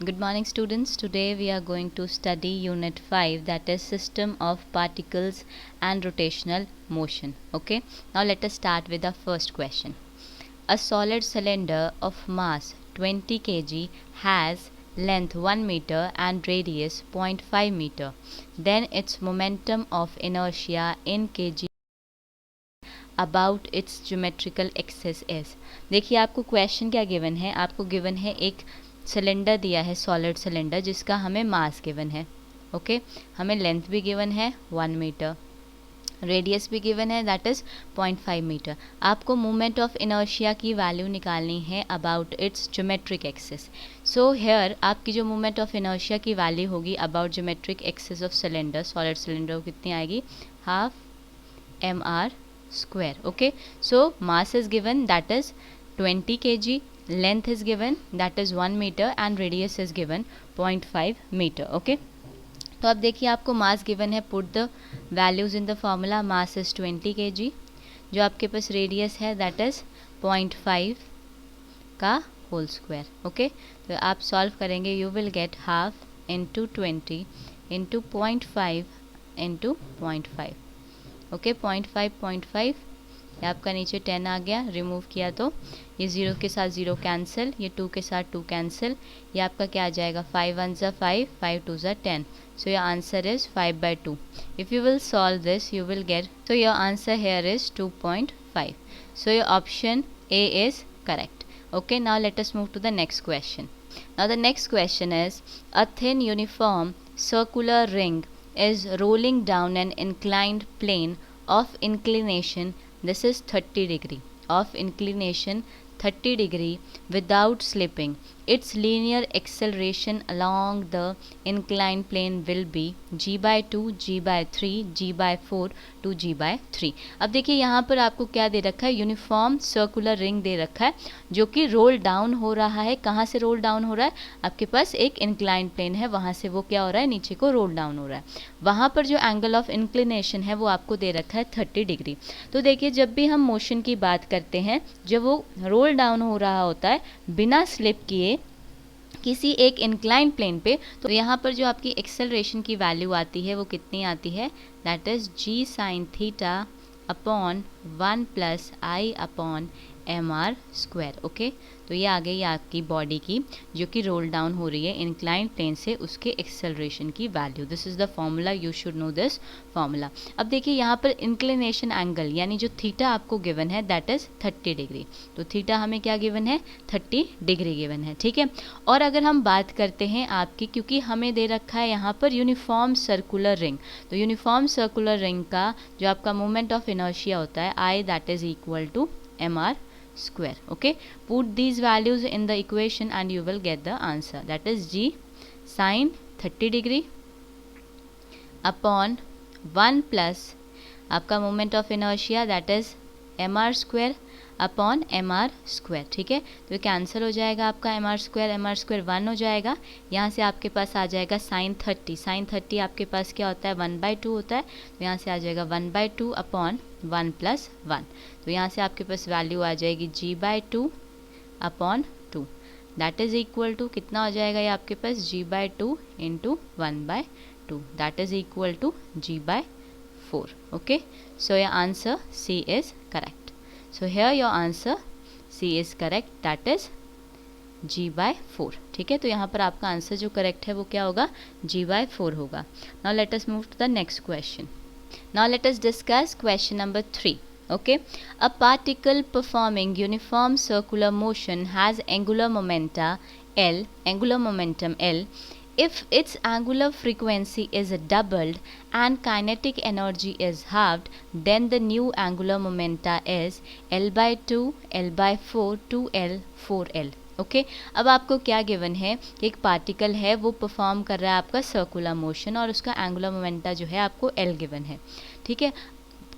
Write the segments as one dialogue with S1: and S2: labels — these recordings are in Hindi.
S1: Good morning students. Today we are going to study unit 5, that is system of particles and rotational motion. Okay, now let us start with the first question. A solid cylinder of mass 20 kg has length 1 meter and radius 0.5 meter. Then its momentum of inertia in kg about its geometrical axes. देखिए आपको क्वेश्चन क्या गिवन है, आपको गिवन है एक सिलेंडर दिया है, सॉलिड सिलेंडर, जिसका हमें मास गिवन है। ओके, हमें लेंथ भी गिवन है 1 मीटर, रेडियस भी गिवन है दैट इज़ 0.5 मीटर। आपको मोमेंट ऑफ इनर्शिया की वैल्यू निकालनी है about it's geometric axis. So here आपकी जो मोमेंट ऑफ इनर्शिया की वैल्यू होगी about geometric axis of cylinder, solid cylinder, वो कितनी आएगी, half mr square. Okay, so mass is given, that is 20 kg, length is given, that is 1 meter, and radius is given 0.5 meter. Okay, तो अब देखिए आपको मास गिवन है, put the values in the formula. Mass is 20 kg, जो आपके पास रेडियस है दैट इज 0.5 का होल स्क्वायर। ओके, तो आप सॉल्व करेंगे, you will gate half into 20 into 0.5 into 0.5। Okay, 0.5 ये आपका नीचे 10 आ गया, रिमूव किया तो ये 0 के साथ 0 कैंसिल, ये 2 के साथ 2 कैंसिल, ये आपका क्या आ जाएगा, 5 1 ज़ा 5, 5 2 ज़ा 10। So your answer is 5/2। If you will solve this you will get, so your answer here is 2.5। So your option A is correct. Okay, now let us move to the next question. Now the next question is a thin uniform circular ring is rolling down an inclined plane of inclination, this is 30 degree, of inclination 30 degree without slipping. Its linear acceleration along the inclined plane will be g/2, g/3, g/4 to g/3। अब देखिए यहाँ पर आपको क्या दे रखा है, यूनिफॉर्म सर्कुलर रिंग दे रखा है जो कि रोल डाउन हो रहा है। कहाँ से रोल डाउन हो रहा है, आपके पास एक इंक्लाइंड प्लेन है, वहाँ से वो क्या हो रहा है, नीचे को रोल डाउन हो रहा है। वहाँ पर जो एंगल ऑफ इंक्लिनेशन है वो आपको दे रखा है 30 डिग्री। तो देखिए जब भी हम मोशन की बात करते हैं, जब वो रोल डाउन हो रहा होता है बिना स्लिप किए किसी एक इंक्लाइन प्लेन पे, तो यहाँ पर जो आपकी एक्सेलरेशन की वैल्यू आती है वो कितनी आती है, that is g sin theta upon 1 plus I upon mr square. Okay, तो ये आ गई आपकी बॉडी की जो कि रोल डाउन हो रही है इंक्लाइन प्लेन से, उसके एक्सेलरेशन की value. This is the formula, you should know this formula. अब देखिए यहाँ पर इंक्लिनेशन एंगल यानी जो थीटा आपको गिवन है दैट इज 30 डिग्री। तो थीटा हमें क्या गिवन है, 30 डिग्री गिवन है। ठीक है, और अगर हम बात करते हैं आपकी, क्योंकि हमें दे रखा है यहाँ पर यूनिफॉर्म सर्कुलर रिंग, तो यूनिफॉर्म सर्कुलर रिंग का जो आपका मोमेंट ऑफ इनर्शिया होता है I, that is equal to mr square. Okay, put these values in the equation and you will get the answer, that is g sin 30 degree upon 1 plus आपका moment of inertia that is mr square upon mr square. ठीक है, तो कैंसिल हो जाएगा आपका mr स्क्वायर 1 हो जाएगा। यहाँ से आपके पास आ जाएगा sin 30 आपके पास क्या होता है, 1/2 होता है, तो यहाँ से आ जाएगा 1/2 अपॉन 1 + 1। तो यहाँ से आपके पास वैल्यू आ जाएगी g/2 upon 2, that is equal to कितना हो जाएगा, ये आपके पास g/2 into 1/2, that is equal to g/4। Okay, so your answer C is correct. So here your answer C is correct, that is g/4। ठीक है, तो यहाँ पर आपका आंसर जो करेक्ट है वो क्या होगा, g/4 होगा। Now let us move to the next question. Now let us discuss question number 3. Okay, a particle performing uniform circular motion has angular momentum L. If its angular frequency is doubled and kinetic energy is halved, then the new angular momenta is L/2, L/4, 2L, 4L। Okay, अब आपको क्या गिवन है कि एक पार्टिकल है वो परफॉर्म कर रहा है आपका सर्कुलर मोशन और उसका एंगुलर मोमेंटा जो है आपको L गिवन है। ठीक है,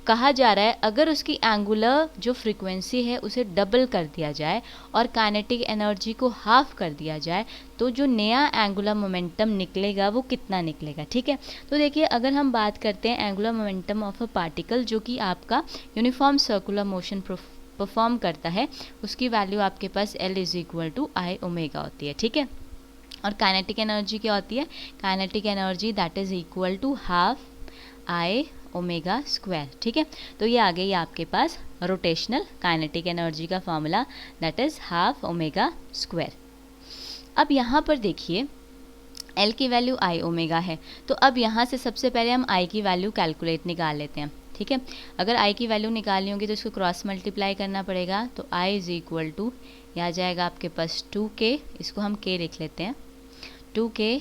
S1: कहा जा रहा है अगर उसकी एंगुलर जो फ्रीक्वेंसी है उसे डबल कर दिया जाए और काइनेटिक एनर्जी को हाफ कर दिया जाए, तो जो नया एंगुलर मोमेंटम निकलेगा वो कितना निकलेगा। ठीक है, तो देखिए अगर हम बात करते हैं angular momentum of a particle जो कि आपका यूनिफॉर्म सर्कुलर मोशन परफॉर्म करता है, उसकी वैल्यू आपके पास L = I ओमेगा होती है। ठीक है, और काइनेटिक एनर्जी क्या होती है? Kinetic energy that is equal to half I omega square, ठीक है। तो ये आ गई आपके पास रोटेशनल काइनेटिक एनर्जी का formula, that is half omega square. अब यहाँ पर देखिए L की वैल्यू आई ओमेगा है, तो अब यहाँ से सबसे पहले हम I की वैल्यू कैलकुलेट निकाल लेते हैं, ठीक है। अगर I की वैल्यू निकालनी होगी तो इसको क्रॉस मल्टीप्लाई करना पड़ेगा, तो I इज इक्वल टू, यह आ जाएगा आपके पास 2K, इसको हम K लिख लेते हैं, 2K,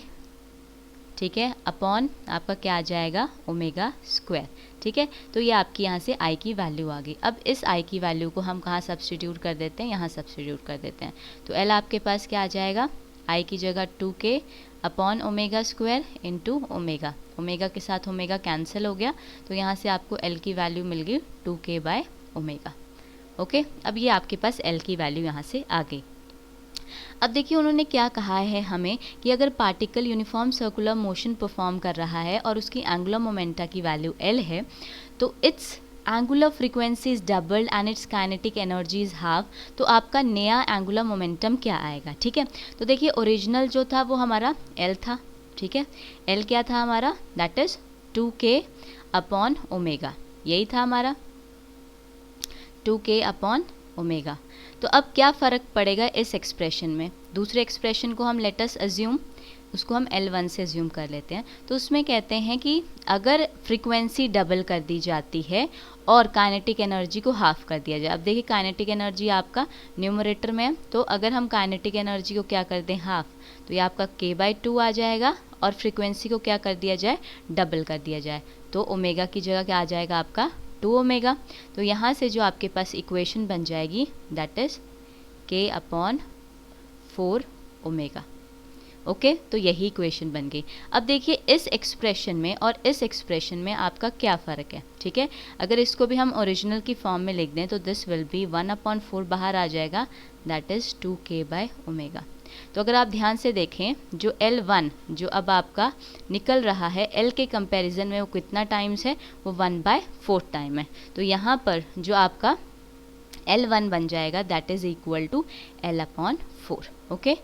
S1: ठीक है, अपॉन आपका क्या आ जाएगा? ओमेगा स्क्वायर, ठीक है। तो ये आपकी यहाँ से I की वैल्यू आ गई। अब इस I की वैल्यू को हम कहाँ सब्सटीट्यूट कर देते हैं? यहाँ सब्सटीट्यूट कर देते हैं, तो L आपके पास क्या आ जाएगा? I की जगह 2K upon omega square into omega, omega के साथ ओमेगा कैंसिल हो गया, तो यहाँ से आपको L की वैल्यू मिल गई 2K बाय ओमेगा, ओके। अब ये आपके पास L की वैल्यू यहाँ से आ गई। अब देखिए उन्होंने क्या कहा है हमें कि अगर particle uniform circular motion perform कर रहा है और उसकी एंगुलर मोमेंटा की वैल्यू L है, तो it's angular frequency is doubled and it's kinetic energy is half, तो आपका नया एंगुलर मोमेंटम क्या आएगा, ठीक है। तो देखिए ओरिजिनल जो था वो हमारा L था, ठीक है। L क्या था हमारा? That is 2K upon omega, यही था हमारा 2K अपॉन ओमेगा। तो अब क्या फ़र्क पड़ेगा इस एक्सप्रेशन में? दूसरे एक्सप्रेशन को हम लेटस अज्यूम, उसको हम L1 से अज्यूम कर लेते हैं। तो उसमें कहते हैं कि अगर फ्रीक्वेंसी डबल कर दी जाती है और काइनेटिक एनर्जी को हाफ कर दिया जाए। अब देखिए काइनेटिक एनर्जी आपका न्यूमरेटर में है, तो अगर हम काइनेटिक एनर्जी को क्या कर दें? हाफ, तो ये आपका K/2 आ जाएगा, और फ्रीक्वेंसी को क्या कर दिया जाए? डबल कर दिया जाए, तो ओमेगा की जगह क्या आ जाएगा आपका? 2 ओमेगा। तो यहाँ से जो आपके पास इक्वेशन बन जाएगी that is K upon 4 omega, okay. तो यही इक्वेशन बन गई। अब देखिए इस एक्सप्रेशन में और इस एक्सप्रेशन में आपका क्या फ़र्क है, ठीक है। अगर इसको भी हम ओरिजिनल की फॉर्म में लिख दें तो दिस विल बी 1/4 बाहर आ जाएगा, that is 2K by omega. तो अगर आप ध्यान से देखें जो L1 जो अब आपका निकल रहा है L के कंपैरिजन में वो कितना टाइम्स है? वो 1/4 टाइम है। तो यहाँ पर जो आपका L1 बन जाएगा that is equal to L/4, okay.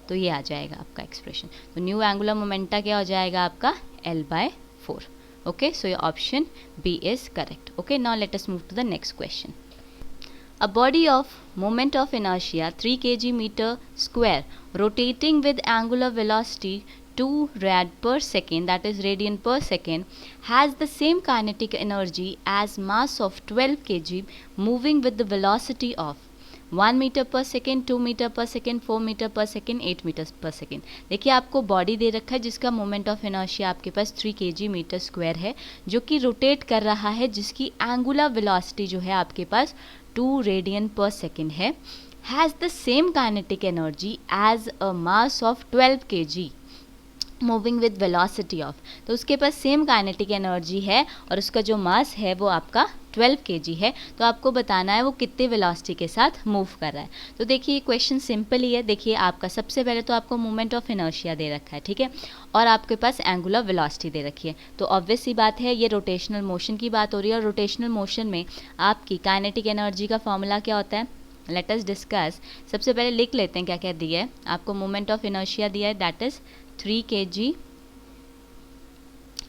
S1: तो ये आ जाएगा आपका एक्सप्रेशन। तो न्यू एंगुलर मोमेंटा क्या हो जाएगा आपका? L/4, okay. So your option B is correct, okay. Now let us move to the next question. A body of moment of inertia 3 kg meter square rotating with angular velocity 2 rad per second, that is radian per second, has the same kinetic energy as mass of 12 kg moving with the velocity of 1 meter per second, 2 meter per second, 4 meter per second, 8 meters per second। देखिए आपको बॉडी दे रखा है जिसका मोमेंट ऑफ इनर्शिया आपके पास 3 kg मीटर स्क्वायर है, जो कि रोटेट कर रहा है, जिसकी एंगुलर वेलोसिटी जो है आपके पास 2 रेडियन पर सेकेंड है, has the same kinetic energy as a mass of 12 kg moving with velocity of, तो उसके पास सेम काइनेटिक एनर्जी है और उसका जो मास है वो आपका 12 kg है। तो आपको बताना है वो कितने वेलोसिटी के साथ मूव कर रहा है। तो देखिए क्वेश्चन सिंपल ही है। देखिए आपका सबसे पहले तो आपको मोमेंट ऑफ इनर्शिया दे रखा है, ठीक है, और आपके पास एंगुलर वेलोसिटी दे रखी है। तो ऑब्वियस सी बात है ये रोटेशनल मोशन की बात हो रही है, और रोटेशनल मोशन में आपकी काइनेटिक एनर्जी का फॉर्मूला क्या होता है? Let us discuss. सबसे पहले लिख लेते हैं क्या क्या दिया है आपको। मोमेंट ऑफ इनर्शिया दिया है that is 3 kg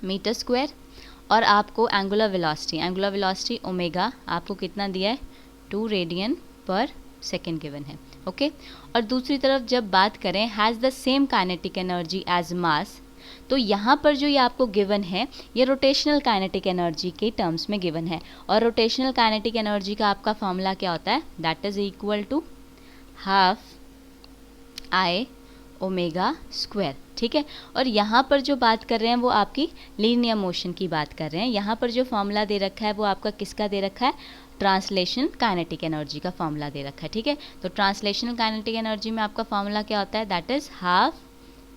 S1: metre square, और आपको एंगुलर वेलोसिटी ओमेगा आपको कितना दिया है? 2 रेडियन पर सेकेंड गिवन है, ओके। और दूसरी तरफ जब बात करें has the same kinetic energy as mass, तो यहाँ पर जो ये आपको गिवन है ये रोटेशनल काइनेटिक एनर्जी के टर्म्स में गिवन है, और रोटेशनल काइनेटिक एनर्जी का आपका फॉर्मूला क्या होता है? That is equal to half I omega square, ठीक है। और यहाँ पर जो बात कर रहे हैं वो आपकी लीनियर मोशन की बात कर रहे हैं। यहाँ पर जो फॉर्मूला दे रखा है वो आपका किसका दे रखा है? ट्रांसलेशन काइनेटिक एनर्जी का फॉर्मूला दे रखा है, ठीक है। तो ट्रांसलेशनल काइनेटिक एनर्जी में आपका फॉर्मूला क्या होता है? That is half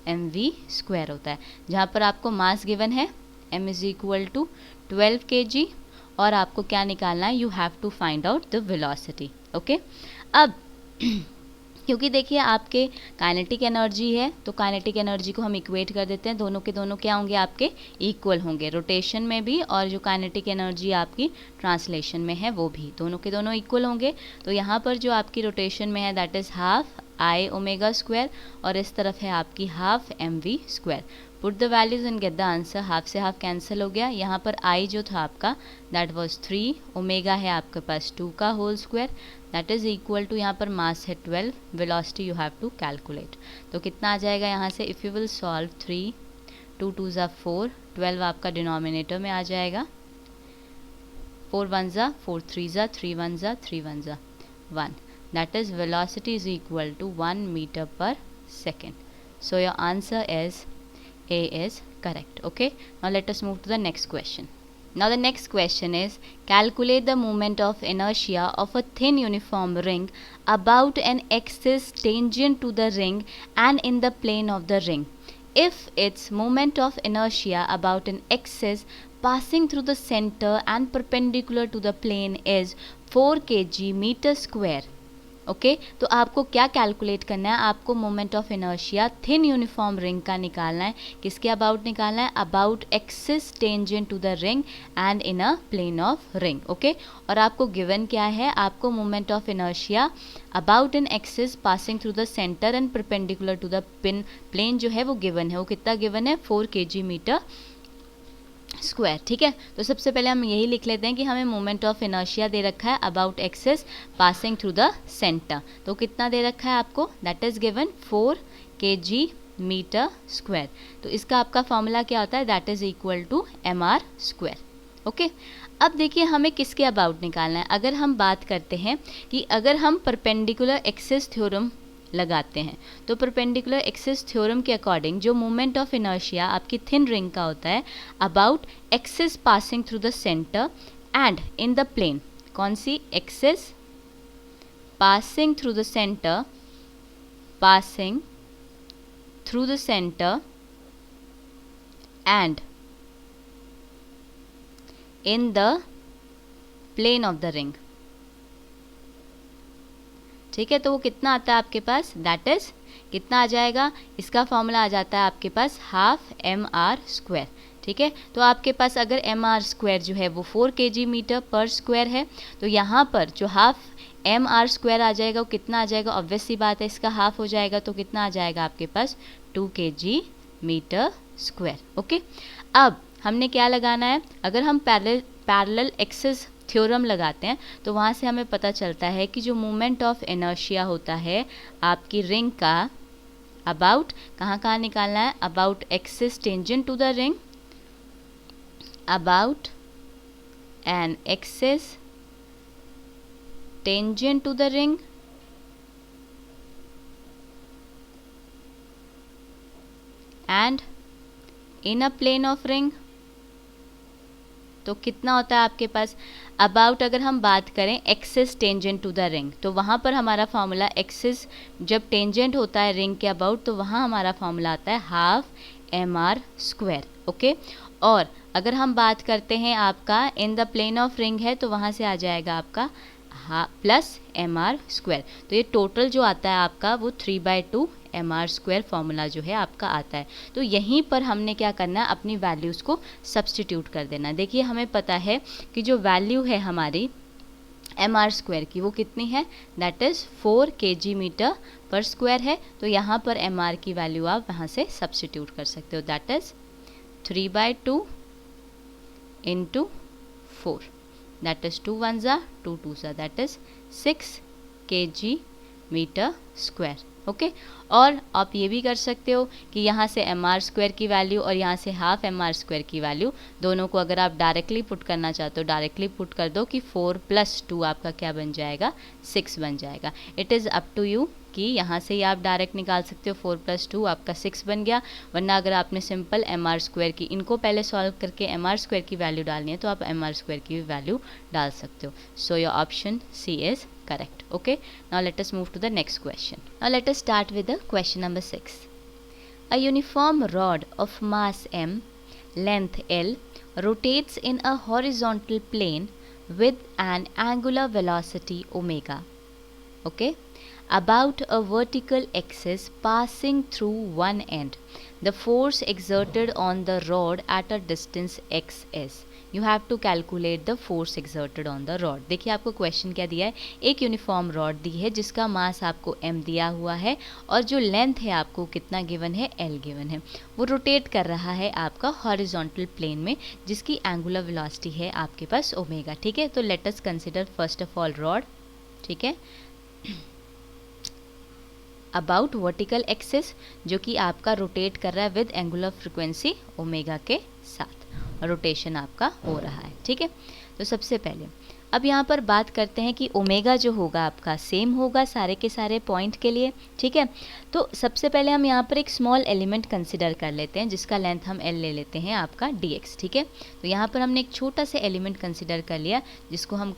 S1: mv square होता है, जहाँ पर आपको मास गिवन है m is equal to 12 kg, और आपको क्या निकालना है? You have to find out the velocity, okay. अब क्योंकि देखिए आपके काइनेटिक एनर्जी है तो काइनेटिक एनर्जी को हम इक्वेट कर देते हैं, दोनों के दोनों क्या होंगे? आपके इक्वल होंगे, रोटेशन में भी और जो काइनेटिक एनर्जी आपकी ट्रांसलेशन में है वो भी, दोनों के दोनों इक्वल होंगे। तो यहाँ पर जो आपकी रोटेशन में है that is half I omega square और इस तरफ है आपकी half mv square. Put the values and get the answer. Half से हाफ कैंसिल हो गया. यहाँ पर I जो था आपका दैट वाज 3, ओमेगा है आपके पास 2 का whole square, that is equal to यहाँ पर मास है 12, velocity you have to calculate. तो कितना आ जाएगा यहाँ से? इफ़ यू विल सॉल्व 3, 2 2 ज़ा 4, 12 आपका डिनोमिनेटर में आ जाएगा. 4 1 ज़ा 4, 3 ज़ा 3, 1 ज़ा 3, 1 ज़ा 1. That is velocity is equal to 1 meter per second. So your answer is A is correct. Okay. Now let us move to the next question. Now the next question is, calculate the moment of inertia of a thin uniform ring about an axis tangent to the ring and in the plane of the ring. If its moment of inertia about an axis passing through the center and perpendicular to the plane is 4 kg meter square. Okay तो आपको क्या कैलकुलेट करना है? आपको moment of inertia thin uniform ring का निकालना है. किसके अबाउट निकालना है? About axis tangent to the ring and in a plane of ring. Okay और आपको गिवन क्या है? आपको moment of inertia about an axis passing through the centre and perpendicular to the plane जो है वो गिवन है. वो कितना गिवन है? 4 kg मीटर स्क्वायर. ठीक है तो सबसे पहले हम यही लिख लेते हैं कि हमें मोमेंट ऑफ इनर्शिया दे रखा है about axis passing through the centre. तो कितना दे रखा है आपको? That is given 4 kg metre square. तो इसका आपका फॉर्मूला क्या होता है? That is equal to mr square. Okay अब देखिए हमें किसके अबाउट निकालना है. अगर हम बात करते हैं कि अगर हम परपेंडिकुलर एक्सिस थ्योरम लगाते हैं तो परपेंडिकुलर एक्सिस थ्योरम के अकॉर्डिंग जो मोमेंट ऑफ इनर्शिया आपकी थिन रिंग का होता है about axis passing through the centre and in the plane. कौन सी? Axis passing through the centre, passing through the centre and in the plane of the ring. ठीक है तो वो कितना आता है आपके पास? दैट इज कितना आ जाएगा? इसका फॉर्मूला आ जाता है आपके पास हाफ mr स्क्वायर. ठीक है तो आपके पास अगर mr स्क्वायर जो है वो 4 kg मीटर पर स्क्वायर है तो यहाँ पर जो हाफ mr स्क्वायर आ जाएगा वो कितना आ जाएगा? ऑब्वियस सी बात है इसका हाफ हो जाएगा तो कितना आ जाएगा आपके पास? 2 kg मीटर स्क्वायर. ओके अब हमने क्या लगाना है? अगर हम पैरेलल एक्सिस थ्योरम लगाते हैं तो वहाँ से हमें पता चलता है कि जो मोमेंट ऑफ इनर्शिया होता है आपकी रिंग का अबाउट कहाँ निकालना है? About axis tangent to the ring, about an axis tangent to the ring and in a plane of ring. तो कितना होता है आपके पास? अबाउट अगर हम बात करें axis tangent to the ring तो वहाँ पर हमारा फॉर्मूला एक्सिस जब टेंजेंट होता है रिंग के अबाउट तो वहाँ हमारा फॉर्मूला आता है हाफ mr स्क्वायर. ओके और अगर हम बात करते हैं आपका in the plane of ring है तो वहाँ से आ जाएगा आपका प्लस mr स्क्वायर. तो ये टोटल जो आता है आपका वो 3/2 mr स्क्वायर फॉर्मूला जो है आपका आता है. तो यहीं पर हमने क्या करना है? अपनी वैल्यूज़ को सब्स्टिट्यूट कर देना. देखिए हमें पता है कि जो वैल्यू है हमारी mr स्क्वायर की वो कितनी है? दैट इज़ 4 kg मीटर पर स्क्वायर है. तो यहाँ पर mr की वैल्यू आप वहाँ से सब्स्टिट्यूट कर सकते हो. That is 3/2 into 4. That is 2 1 ज़ा 2 2 ज़ा that is 6 kg metre square. Okay और आप ये भी कर सकते हो कि यहाँ से mr स्क्वायर की वैल्यू और यहाँ से हाफ mr स्क्वायर की वैल्यू दोनों को अगर आप डायरेक्टली पुट करना चाहते हो डायरेक्टली पुट कर दो कि 4 + 2 आपका क्या बन जाएगा? 6 बन जाएगा. It is up to you कि यहाँ से ही आप डायरेक्ट निकाल सकते हो. 4 + 2 आपका 6 बन गया. वरना अगर आपने सिंपल mr स्क्वायर की इनको पहले सॉल्व करके mr स्क्वायर की वैल्यू डालनी है तो आप mr स्क्वायर की वैल्यू डाल सकते हो. So your option C is correct. Okay now let us move to the next question. Now let us start with the question number 6. A uniform rod of mass m, length l, rotates in a horizontal plane with an angular velocity omega. Okay about a vertical axis passing through one end. The force exerted on the rod at a distance x is. You have to calculate the force exerted on the rod. देखिए आपको क्वेश्चन क्या दिया है, एक यूनिफॉर्म रॉड दी है जिसका मास आपको m दिया हुआ है और जो लेंथ है आपको कितना गिवन है, l गिवन है. वो रोटेट कर रहा है आपका हॉरिजॉन्टल प्लेन में जिसकी एंगुलर वेलोसिटी है आपके पास ओमेगा. ठीक है, तो let us consider first of all rod. ठीक है, अबाउट वर्टिकल एक्सिस जो कि आपका रोटेट कर रहा है विद एंगुलर फ्रिक्वेंसी ओमेगा के साथ, रोटेशन आपका हो रहा है. ठीक है, तो सबसे पहले अब यहाँ पर बात करते हैं कि ओमेगा जो होगा आपका सेम होगा सारे के सारे पॉइंट के लिए. ठीक है, तो सबसे पहले हम यहाँ पर एक स्मॉल एलिमेंट कंसिडर कर लेते हैं जिसका लेंथ हम l ले लेते हैं आपका dx. ठीक है, तो यहाँ पर हमने एक छोटा सा एलिमेंट कंसिडर कर लिया जिसको हम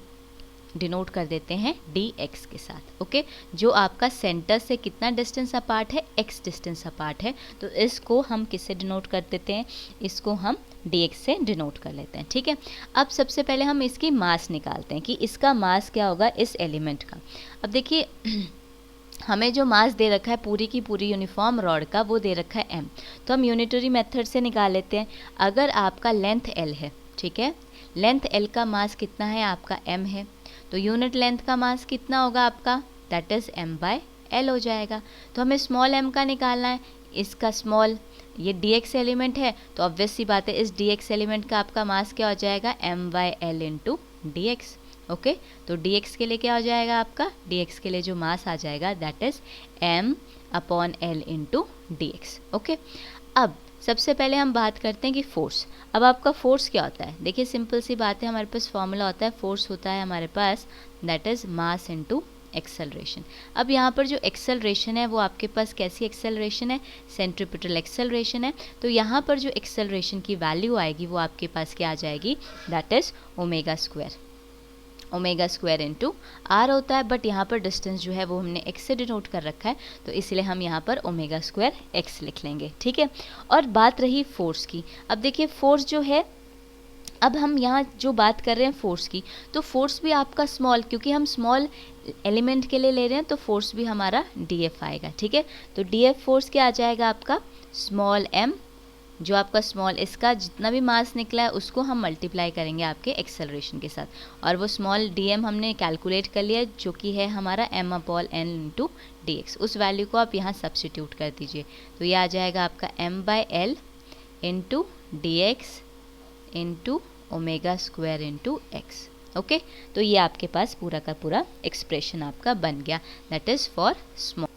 S1: डिनोट कर देते हैं dx के साथ. ओके, जो आपका सेंटर से कितना डिस्टेंस अपार्ट है, x डिस्टेंस अपार्ट है. तो इसको हम किससे डिनोट कर देते हैं, इसको हम dx से डिनोट कर लेते हैं. ठीक है, अब सबसे पहले हम इसकी मास निकालते हैं कि इसका मास क्या होगा इस एलिमेंट का. अब देखिए हमें जो मास दे रखा है पूरी की पूरी यूनिफॉर्म रॉड का वो दे रखा है m. तो हम यूनिटरी मेथड से निकाल लेते हैं. अगर आपका लेंथ l है, ठीक है, लेंथ l का मास कितना है आपका m है, तो यूनिट लेंथ का मास कितना होगा आपका, दैट इज़ m/l हो जाएगा. तो हमें स्मॉल m का निकालना है, इसका स्मॉल, ये dx एलिमेंट है तो ऑब्वियस सी बात है इस dx एलिमेंट का आपका मास क्या हो जाएगा, m/l इंटू dx. ओके, तो dx के लिए क्या हो जाएगा आपका, dx के लिए जो मास आ जाएगा that is m/l into dx. Okay, अब सबसे पहले हम बात करते हैं कि फोर्स. अब आपका फोर्स क्या होता है, देखिए सिंपल सी बात है, हमारे पास फॉर्मूला होता है, फोर्स होता है हमारे पास that is mass into acceleration. अब यहाँ पर जो एक्सेलरेशन है वो आपके पास कैसी एक्सेलरेशन है, सेंट्रीपिटल एक्सेलरेशन है. तो यहाँ पर जो एक्सेलरेशन की वैल्यू आएगी वो आपके पास क्या आ जाएगी, that is omega square. Omega square into R होता है, बट यहाँ पर डिस्टेंस जो है वो हमने x से डिनोट कर रखा है तो इसलिए हम यहाँ पर ओमेगा स्क्वायर x लिख लेंगे. ठीक है, और बात रही फोर्स की. अब देखिए फोर्स जो है, अब हम यहाँ जो बात कर रहे हैं फोर्स की, तो फोर्स भी आपका स्मॉल, क्योंकि हम स्मॉल एलिमेंट के लिए ले रहे हैं तो फोर्स भी हमारा df आएगा. ठीक है, तो df फोर्स क्या आ जाएगा आपका, स्मॉल m, जो आपका स्मॉल इसका जितना भी मास निकला है उसको हम मल्टीप्लाई करेंगे आपके एक्सेलरेशन के साथ, और वो स्मॉल dm हमने कैलकुलेट कर लिया जो कि है हमारा m/n इंटू dx. उस वैल्यू को आप यहाँ सब्स्टिट्यूट कर दीजिए तो ये आ जाएगा आपका m/l into dx into omega square into x. Okay, तो ये आपके पास पूरा का पूरा एक्सप्रेशन आपका बन गया, दैट इज़ फॉर स्मॉल.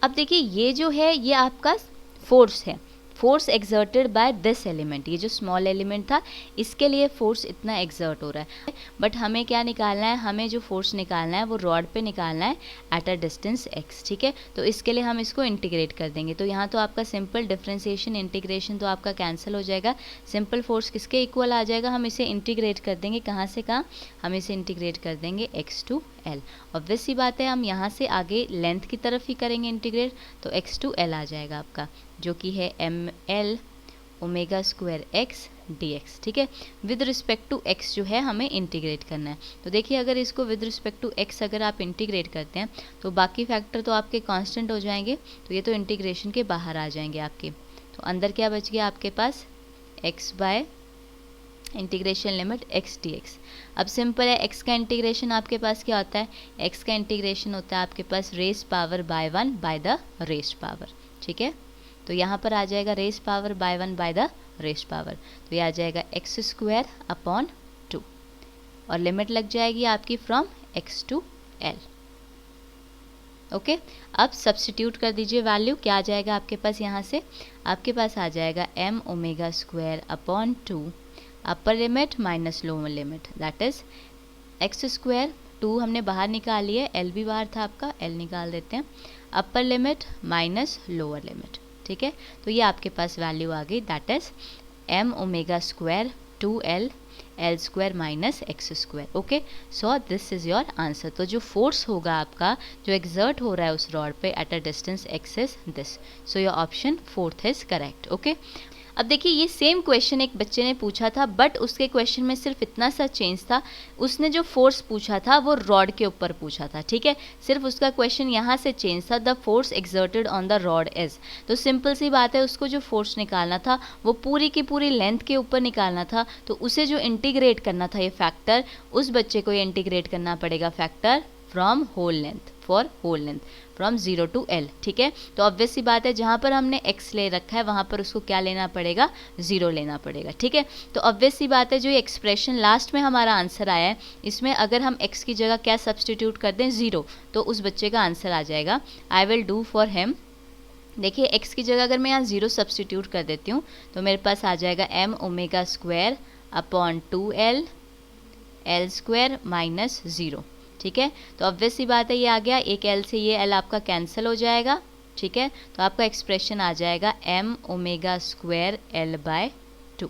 S1: अब देखिए ये जो है ये आपका फोर्स है, force exerted by this element. ये जो स्मॉल एलिमेंट था इसके लिए फोर्स इतना एक्सर्ट हो रहा है, बट हमें क्या निकालना है, हमें जो फोर्स निकालना है वो रॉड पे निकालना है एट अ डिस्टेंस x. ठीक है, तो इसके लिए हम इसको इंटीग्रेट कर देंगे. तो यहाँ तो आपका सिंपल डिफ्रेंसिएशन इंटीग्रेशन तो आपका कैंसिल हो जाएगा. सिंपल फोर्स किसके इक्वल आ जाएगा, हम इसे इंटीग्रेट कर देंगे, कहाँ से कहाँ, हम इसे इंटीग्रेट कर देंगे x टू l. ऑब्वियस सी बात है हम यहाँ से आगे लेंथ की तरफ ही करेंगे इंटीग्रेट, तो x टू l आ जाएगा आपका, जो कि है ml omega square x dx. ठीक है, विद रिस्पेक्ट टू x जो है हमें इंटीग्रेट करना है. तो देखिए अगर इसको विद रिस्पेक्ट टू x अगर आप इंटीग्रेट करते हैं तो बाकी फैक्टर तो आपके कांस्टेंट हो जाएंगे, तो ये तो इंटीग्रेशन के बाहर आ जाएंगे आपके. तो अंदर क्या बच गया आपके पास, x bye integration limit x dx. अब सिंपल है, x का इंटीग्रेशन आपके पास क्या होता है, x का इंटीग्रेशन होता है आपके पास raise power by 1 by the raise power. ठीक है, तो यहाँ पर आ जाएगा raise power by 1 by the raise power, तो ये आ जाएगा x स्क्वायर अपॉन 2 और लिमिट लग जाएगी आपकी from x to l. Okay, अब सब्स्टिट्यूट कर दीजिए वैल्यू, क्या आ जाएगा आपके पास, यहाँ से आपके पास आ जाएगा m omega square upon 2 upper limit minus lower limit, that is x square. 2 हमने बाहर निकाल लिया, l भी बाहर था आपका, l निकाल देते हैं, upper limit minus lower limit. ठीक है, तो ये आपके पास वैल्यू आ गई, that is m omega square 2l l square minus x square. Okay, so this is your answer. तो जो फोर्स होगा आपका जो एक्सर्ट हो रहा है उस रॉड पे at a distance x is this. So your option 4th is correct. Okay, अब देखिए ये सेम क्वेश्चन एक बच्चे ने पूछा था, बट उसके क्वेश्चन में सिर्फ इतना सा चेंज था, उसने जो फोर्स पूछा था वो रॉड के ऊपर पूछा था, ठीक है, सिर्फ उसका क्वेश्चन यहाँ से चेंज था, the force exerted on the rod is. तो सिंपल सी बात है, उसको जो फोर्स निकालना था वो पूरी की पूरी लेंथ के ऊपर निकालना था, तो उसे जो इंटीग्रेट करना था ये फैक्टर, उस बच्चे को ये इंटीग्रेट करना पड़ेगा factor from whole length, for whole length from 0 to L, ठीक है। तो ऑब्वियस सी बात है, जहाँ पर हमने x ले रखा है वहाँ पर उसको क्या लेना पड़ेगा, 0 लेना पड़ेगा, ठीक है। तो ऑब्वियस सी बात है, जो ये एक्सप्रेशन लास्ट में हमारा आंसर आया है, इसमें अगर हम x की जगह क्या सब्सटीट्यूट कर दें, 0, तो उस बच्चे का आंसर आ जाएगा। I will do for him, देखिए x की जगह अगर मैं यहाँ 0 सब्सटीट्यूट कर देती हूँ तो मेरे पास आ जाएगा m omega square upon 2L L square minus 0, ठीक है। तो ऑब्वियस सी बात है, ये आ गया, एक L से ये L आपका कैंसिल हो जाएगा, ठीक है। तो आपका एक्सप्रेशन आ जाएगा m omega square L by 2,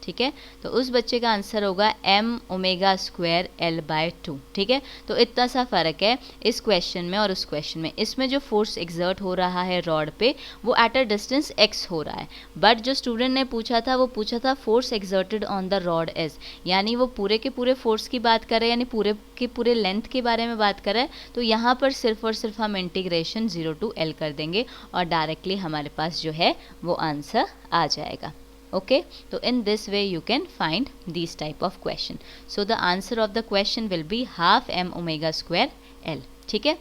S1: ठीक है। तो उस बच्चे का आंसर होगा m omega square L by 2, ठीक है। तो इतना सा फ़र्क है इस क्वेश्चन में और उस क्वेश्चन में। इसमें जो फोर्स एक्सर्ट हो रहा है रॉड पे वो एट अ डिस्टेंस x हो रहा है, बट जो स्टूडेंट ने पूछा था वो पूछा था force exerted on the rod is, यानी वो पूरे के पूरे फोर्स की बात कर रहे हैं, यानी पूरे के पूरे लेंथ के बारे में बात कर रहे हैं। तो यहाँ पर सिर्फ और सिर्फ हम इंटीग्रेशन 0 to L कर देंगे और डायरेक्टली हमारे पास जो है वो आंसर आ जाएगा। Okay, so in this way you can find these type of question. So the answer of the question will be half m omega square L, ठीक है।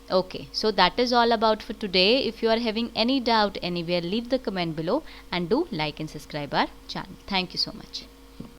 S1: Okay, so that is all about for today. If you are having any doubt anywhere, leave the comment below and do like and subscribe our channel. Thank you so much.